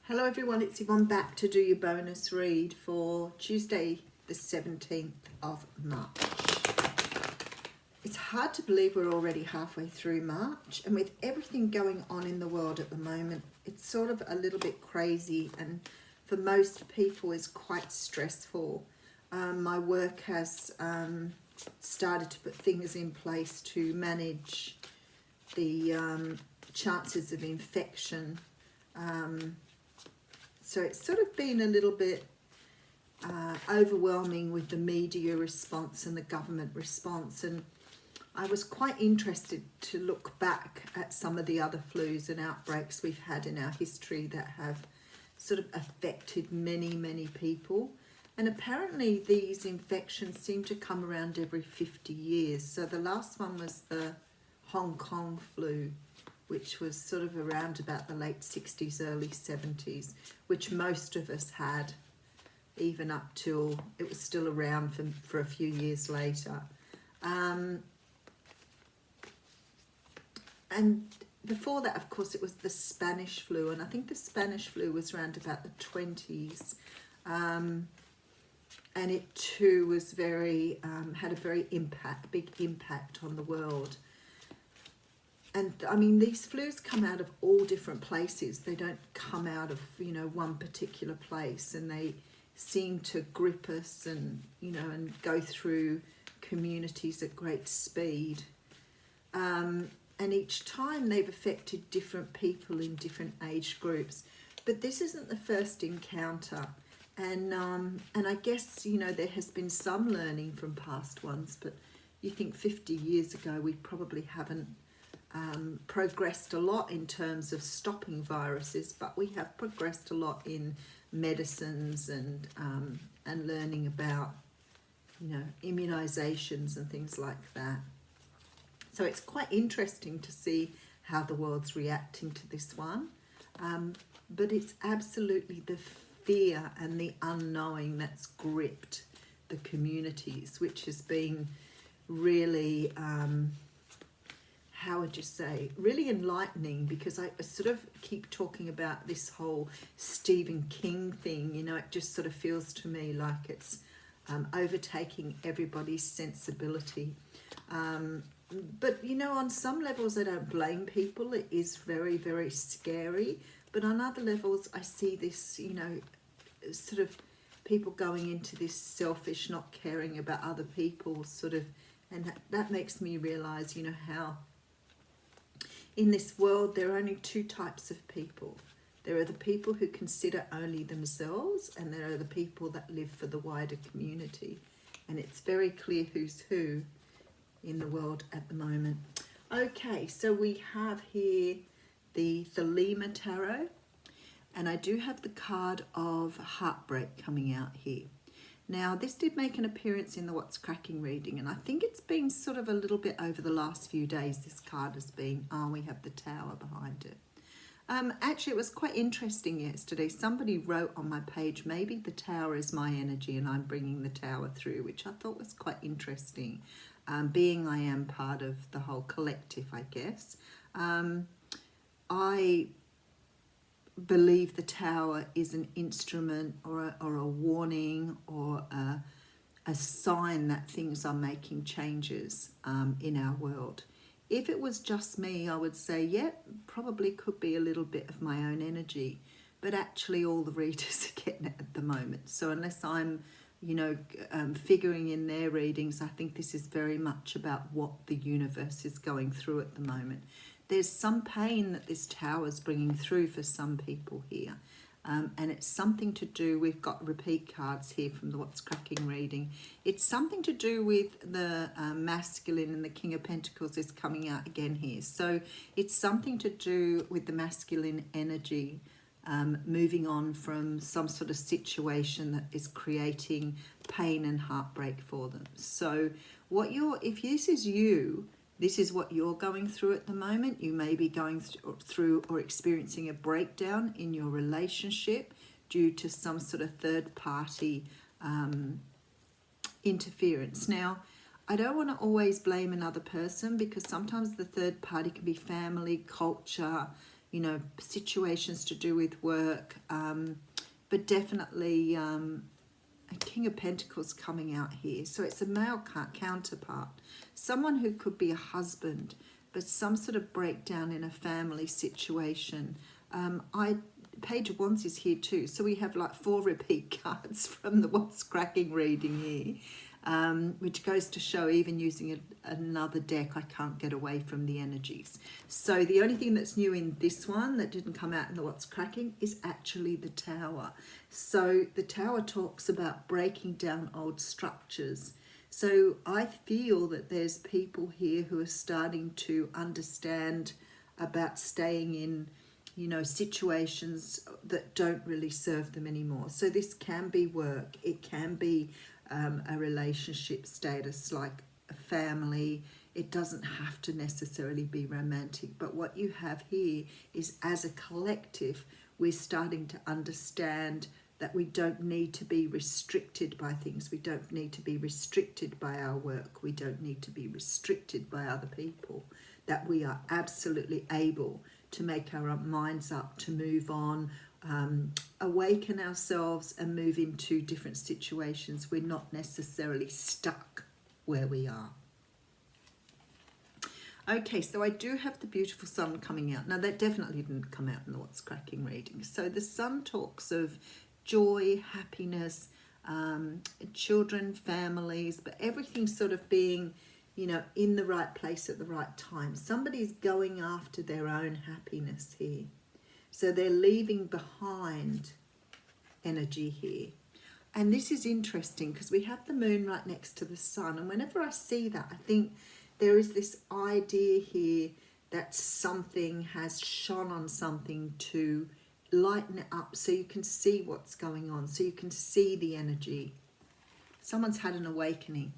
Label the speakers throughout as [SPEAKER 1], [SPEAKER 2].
[SPEAKER 1] Hello everyone, it's Yvonne back to do your bonus read for Tuesday the 17th of March. It's hard to believe we're already halfway through March, and with everything going on in the world at the moment, it's sort of a little bit crazy, and for most people is quite stressful. My work has started to put things in place to manage the chances of infection. So it's sort of been a little bit overwhelming with the media response and the government response. And I was quite interested to look back at some of the other flus and outbreaks we've had in our history that have sort of affected many people. And apparently these infections seem to come around every 50 years. So the last one was the Hong Kong flu, which was sort of around about the late 60s, early 70s, which most of us had, even up till it was still around for a few years later. And before that, of course, it was the Spanish flu, and I think the Spanish flu was around about the 20s. And it too was very, had a very big impact on the world. And I mean, these flus come out of all different places. They don't come out of, one particular place, and they seem to grip us and, and go through communities at great speed. And each time they've affected different people in different age groups. But this isn't the first encounter. And I guess, there has been some learning from past ones, but you think 50 years ago, we probably haven't progressed a lot in terms of stopping viruses, but we have progressed a lot in medicines and learning about, immunizations and things like that. So it's quite interesting to see how the world's reacting to this one. But it's absolutely the fear and the unknowing that's gripped the communities, which has been really, how would you say, really enlightening, because I sort of keep talking about this whole Stephen King thing. It just sort of feels to me like it's overtaking everybody's sensibility. But, on some levels I don't blame people. It is very, very scary. But on other levels I see this, sort of people going into this selfish, not caring about other people sort of, and that makes me realise, how in this world there are only two types of people. There are the people who consider only themselves, and there are the people that live for the wider community. And it's very clear who's who in the world at the moment. Okay, so we have here the Thelema Tarot, and I do have the card of Heartbreak coming out here. Now, this did make an appearance in the What's Cracking reading, and I think it's been sort of a little bit over the last few days this card has been. We have the Tower behind it. Actually, it was quite interesting yesterday. Somebody wrote on my page, maybe the Tower is my energy and I'm bringing the Tower through, which I thought was quite interesting. Being I am part of the whole collective, I guess. I believe the Tower is an instrument or a warning or a sign that things are making changes in our world. If it was just me, I would say, yeah, probably could be a little bit of my own energy, but actually all the readers are getting it at the moment. So unless I'm figuring in their readings, I think this is very much about what the universe is going through at the moment. There's some pain that this Tower is bringing through for some people here. And it's something to do, we've got repeat cards here from the What's Cracking reading. It's something to do with the masculine, and the King of Pentacles is coming out again here. So it's something to do with the masculine energy, moving on from some sort of situation that is creating pain and heartbreak for them. So if this is you, this is what you're going through at the moment. You may be going through or experiencing a breakdown in your relationship due to some sort of third party interference. Now, I don't want to always blame another person, because sometimes the third party can be family, culture, you know, situations to do with work, but definitely a King of Pentacles coming out here. So it's a male counterpart, someone who could be a husband, but some sort of breakdown in a family situation. Page of Wands is here too, so we have like 4 repeat cards from the What's Cracking reading here, which goes to show even using another deck, I can't get away from the energies. So the only thing that's new in this one that didn't come out in the What's Cracking is actually the Tower. So the Tower talks about breaking down old structures. So I feel that there's people here who are starting to understand about staying in, you know, situations that don't really serve them anymore. So this can be work, it can be a relationship status like a family. It doesn't have to necessarily be romantic, but what you have here is, as a collective, we're starting to understand that we don't need to be restricted by things. We don't need to be restricted by our work. We don't need to be restricted by other people. That we are absolutely able to make our minds up, to move on, awaken ourselves and move into different situations. We're not necessarily stuck where we are. Okay, so I do have the beautiful Sun coming out. Now that definitely didn't come out in the What's Cracking reading. So the Sun talks of joy, happiness, children, families, but everything sort of being, you know, in the right place at the right time. Somebody's going after their own happiness here. So they're leaving behind energy here. And this is interesting because we have the Moon right next to the Sun. And whenever I see that, I think there is this idea here that something has shone on something to lighten it up so you can see what's going on, so you can see the energy. Someone's had an awakening.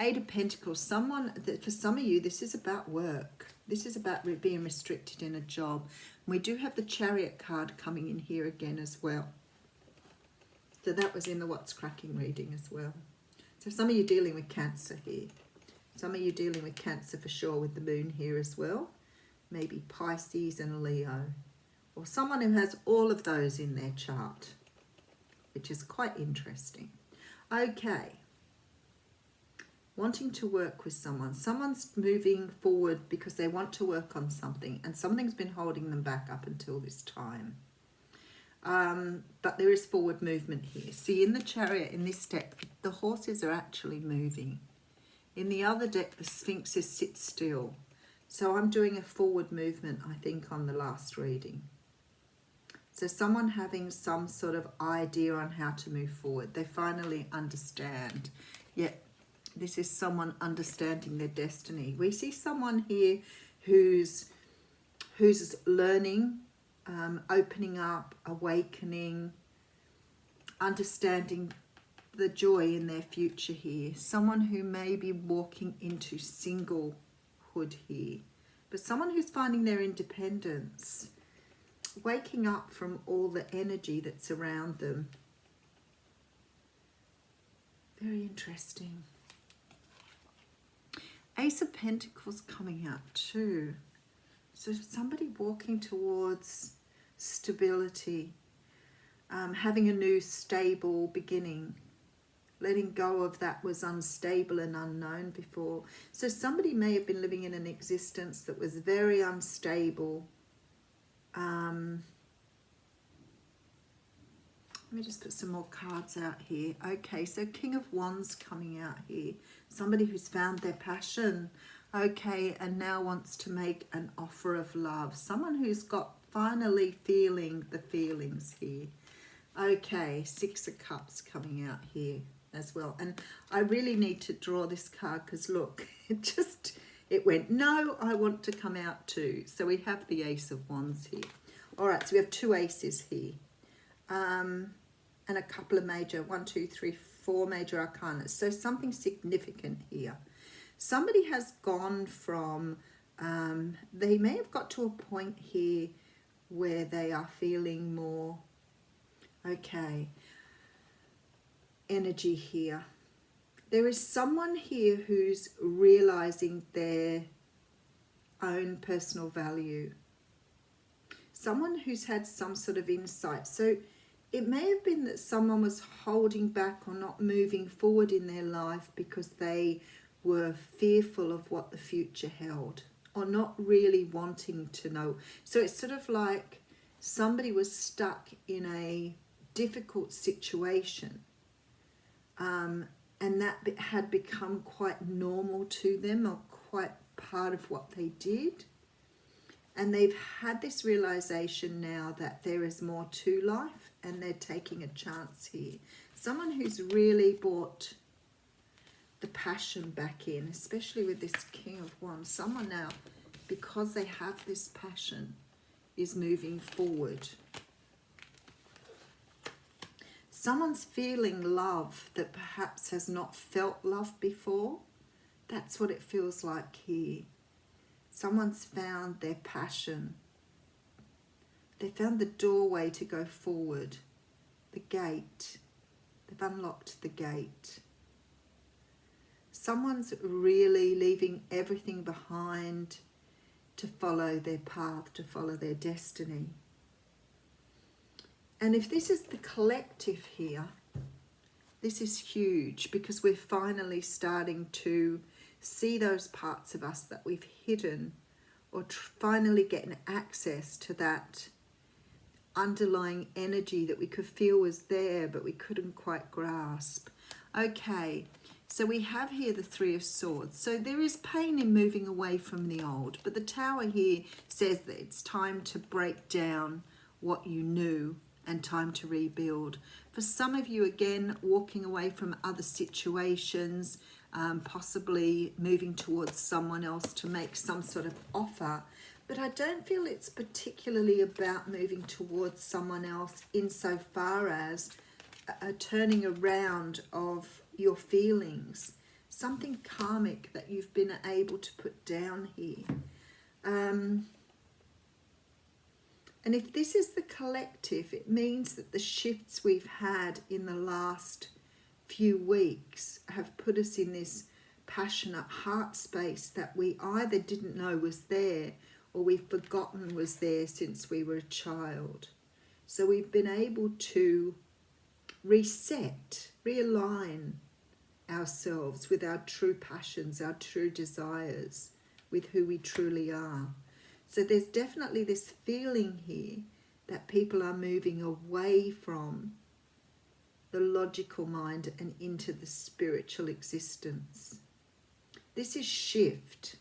[SPEAKER 1] 8 of Pentacles, someone, for some of you, this is about work. This is about being restricted in a job. We do have the Chariot card coming in here again as well. So that was in the What's Cracking reading as well. So some of you dealing with Cancer here. Some of you dealing with Cancer for sure with the Moon here as well. Maybe Pisces and Leo. Or someone who has all of those in their chart, which is quite interesting. Okay. Wanting to work with someone. Someone's moving forward because they want to work on something, and something's been holding them back up until this time. But there is forward movement here. See, in the Chariot, in this deck, the horses are actually moving. In the other deck, the Sphinxes sit still. So I'm doing a forward movement, I think, on the last reading. So someone having some sort of idea on how to move forward. They finally understand. Yet this is someone understanding their destiny. We see someone here who's learning, opening up, awakening, understanding the joy in their future here. Someone who may be walking into singlehood here, but someone who's finding their independence, waking up from all the energy that's around them. Very interesting. Ace of Pentacles coming out too. So somebody walking towards stability, having a new stable beginning, letting go of that was unstable and unknown before. So somebody may have been living in an existence that was very unstable. Let me just put some more cards out here. Okay, so King of Wands coming out here. Somebody who's found their passion. Okay, and now wants to make an offer of love. Someone who's got finally feeling the feelings here. Okay, 6 of Cups coming out here as well. And I really need to draw this card because look, it went, no, I want to come out too. So we have the Ace of Wands here. All right, so we have 2 aces here. And a couple of major, 1, 2, 3, 4 major arcana. So something significant here. Somebody has gone from, they may have got to a point here where they are feeling more, okay, energy here. There is someone here who's realizing their own personal value. someone who's had some sort of insight. So it may have been that someone was holding back or not moving forward in their life because they were fearful of what the future held, or not really wanting to know. So it's sort of like somebody was stuck in a difficult situation, and that had become quite normal to them, or quite part of what they did. And they've had this realization now that there is more to life, and they're taking a chance here. Someone who's really brought the passion back in, especially with this King of Wands. Someone now, because they have this passion, is moving forward. Someone's feeling love that perhaps has not felt love before. That's what it feels like here. Someone's found their passion. They found the doorway to go forward, the gate. They've unlocked the gate. Someone's really leaving everything behind to follow their path, to follow their destiny. And if this is the collective here, this is huge, because we're finally starting to see those parts of us that we've hidden, or finally getting access to that underlying energy that we could feel was there but we couldn't quite grasp. Okay, so we have here the Three of Swords. So there is pain in moving away from the old, but the Tower here says that it's time to break down what you knew and time to rebuild. For some of you, again, walking away from other situations, possibly moving towards someone else to make some sort of offer. But I don't feel it's particularly about moving towards someone else insofar as a turning around of your feelings. Something karmic that you've been able to put down here. And if this is the collective, it means that the shifts we've had in the last few weeks have put us in this passionate heart space that we either didn't know was there, or we've forgotten was there since we were a child. So we've been able to reset, realign ourselves with our true passions, our true desires, with who we truly are. So there's definitely this feeling here that people are moving away from the logical mind and into the spiritual existence. This is shift.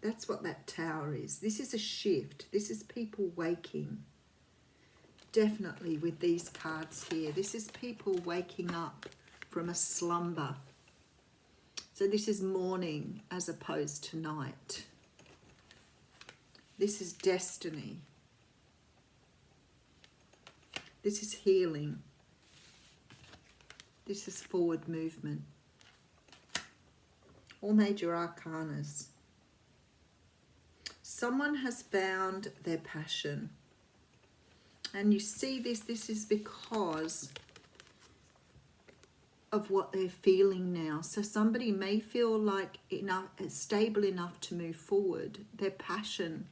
[SPEAKER 1] That's what that Tower is. This is a shift. This is people waking. Definitely with these cards here. This is people waking up from a slumber. So this is morning as opposed to night. This is destiny. This is healing. This is forward movement. All major arcanas. Someone has found their passion. And you see this is because of what they're feeling now. So somebody may feel like stable enough to move forward. Their passion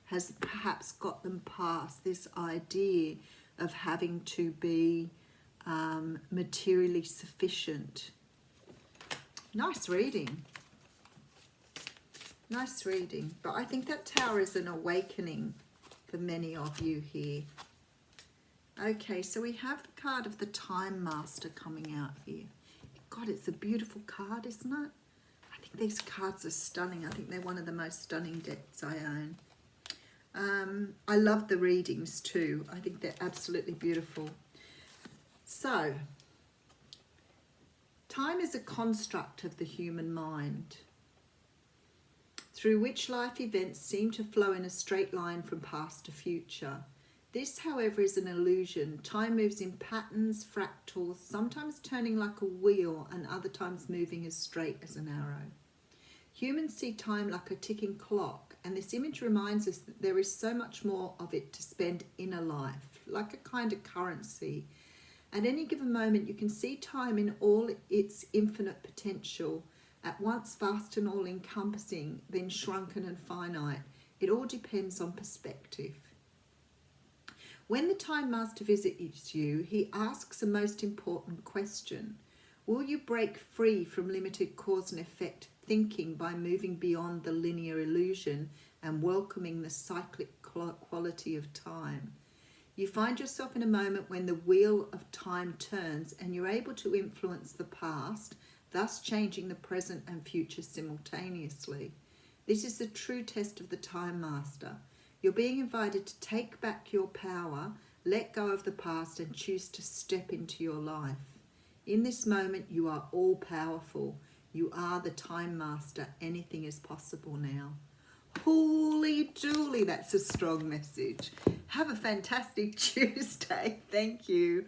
[SPEAKER 1] has perhaps got them past this idea of having to be materially sufficient. Nice reading. Nice reading. But I think that Tower is an awakening for many of you here. Okay, so we have the card of the Time Master coming out here. God, it's a beautiful card, isn't it? I think these cards are stunning. I think they're one of the most stunning decks I own. I love the readings too. I think they're absolutely beautiful. So, time is a construct of the human mind, through which life events seem to flow in a straight line from past to future. This, however, is an illusion. Time moves in patterns, fractals, sometimes turning like a wheel and other times moving as straight as an arrow. Humans see time like a ticking clock, and this image reminds us that there is so much more of it to spend in a life, like a kind of currency. At any given moment, you can see time in all its infinite potential, at once vast and all-encompassing, then shrunken and finite. It all depends on perspective. When the Time Master visits you, he asks a most important question. Will you break free from limited cause and effect thinking by moving beyond the linear illusion and welcoming the cyclic quality of time? You find yourself in a moment when the wheel of time turns and you're able to influence the past, thus changing the present and future simultaneously. This is the true test of the Time Master. You're being invited to take back your power, let go of the past, and choose to step into your life. In this moment, you are all powerful. You are the Time Master. Anything is possible now. Holy dooly, that's a strong message. Have a fantastic Tuesday. Thank you.